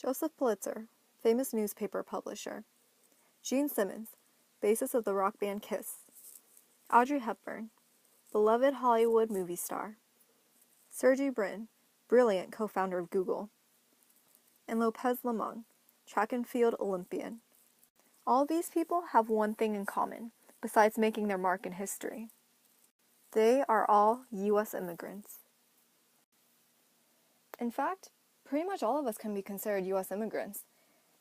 Joseph Pulitzer, famous newspaper publisher. Gene Simmons, bassist of the rock band Kiss. Audrey Hepburn, beloved Hollywood movie star. Sergey Brin, brilliant co-founder of Google. And Lopez Lemong, track and field Olympian. All of these people have one thing in common, besides making their mark in history. They are all U.S. immigrants. In fact, pretty much all of us can be considered U.S. immigrants,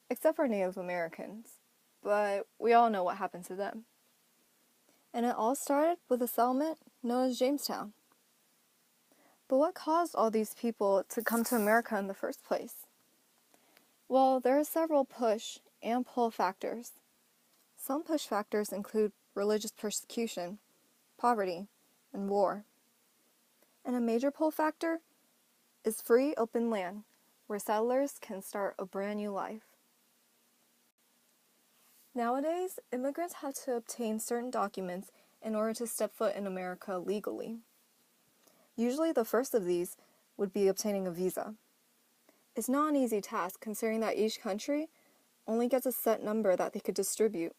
except for Native Americans, but we all know what happened to them. And it all started with a settlement known as Jamestown. But what caused all these people to come to America in the first place? Well, there are several push and pull factors. Some push factors include religious persecution, poverty, and war. And a major pull factor is free open land, where settlers can start a brand new life. Nowadays, immigrants have to obtain certain documents in order to step foot in America legally. Usually the first of these would be obtaining a visa. It's not an easy task considering that each country only gets a set number that they could distribute,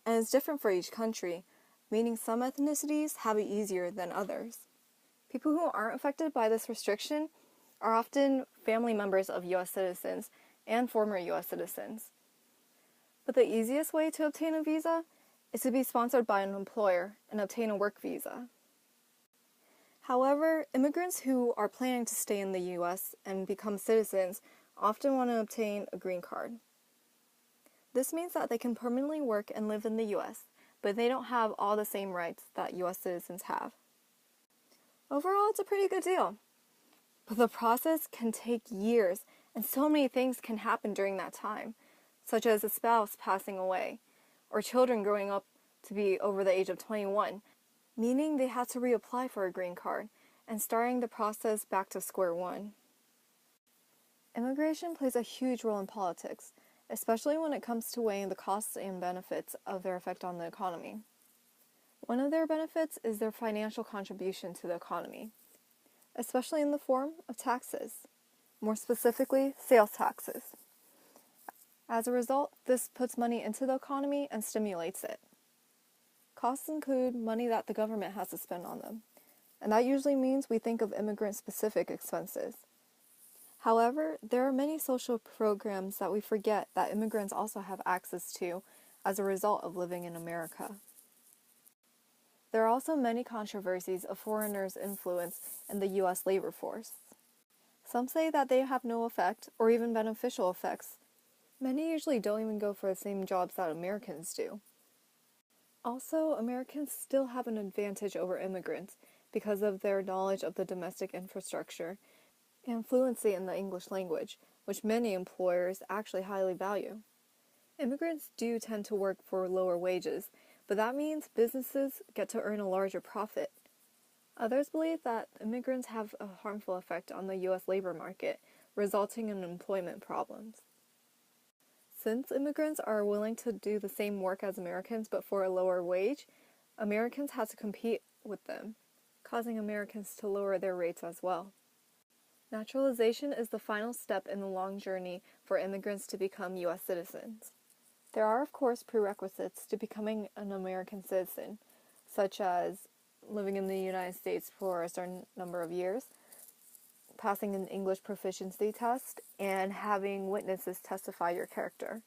and it's different for each country, meaning some ethnicities have it easier than others. People who aren't affected by this restriction are often family members of U.S. citizens and former U.S. citizens. But the easiest way to obtain a visa is to be sponsored by an employer and obtain a work visa. However, immigrants who are planning to stay in the U.S. and become citizens often want to obtain a green card. This means that they can permanently work and live in the U.S., but they don't have all the same rights that U.S. citizens have. Overall, it's a pretty good deal. But the process can take years, and so many things can happen during that time, such as a spouse passing away, or children growing up to be over the age of 21, meaning they have to reapply for a green card, and starting the process back to square one. Immigration plays a huge role in politics, especially when it comes to weighing the costs and benefits of their effect on the economy. One of their benefits is their financial contribution to the economy, especially in the form of taxes, more specifically, sales taxes. As a result, this puts money into the economy and stimulates it. Costs include money that the government has to spend on them, and that usually means we think of immigrant-specific expenses. However, there are many social programs that we forget that immigrants also have access to as a result of living in America. There are also many controversies of foreigners' influence in the U.S. labor force. Some say that they have no effect or even beneficial effects. Many usually don't even go for the same jobs that Americans do. Also, Americans still have an advantage over immigrants because of their knowledge of the domestic infrastructure and fluency in the English language, which many employers actually highly value. Immigrants do tend to work for lower wages, but that means businesses get to earn a larger profit. Others believe that immigrants have a harmful effect on the U.S. labor market, resulting in employment problems. Since immigrants are willing to do the same work as Americans but for a lower wage, Americans have to compete with them, causing Americans to lower their rates as well. Naturalization is the final step in the long journey for immigrants to become U.S. citizens. There are, of course, prerequisites to becoming an American citizen, such as living in the United States for a certain number of years, passing an English proficiency test, and having witnesses testify your character.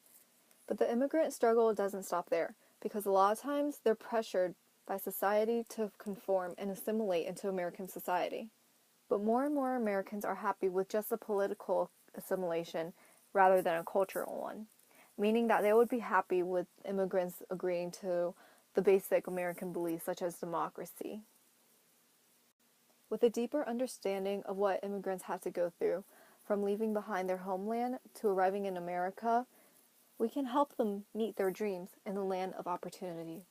But the immigrant struggle doesn't stop there, because a lot of times they're pressured by society to conform and assimilate into American society. But more and more Americans are happy with just a political assimilation rather than a cultural one, meaning that they would be happy with immigrants agreeing to the basic American beliefs such as democracy. With a deeper understanding of what immigrants have to go through, from leaving behind their homeland to arriving in America, we can help them meet their dreams in the land of opportunity.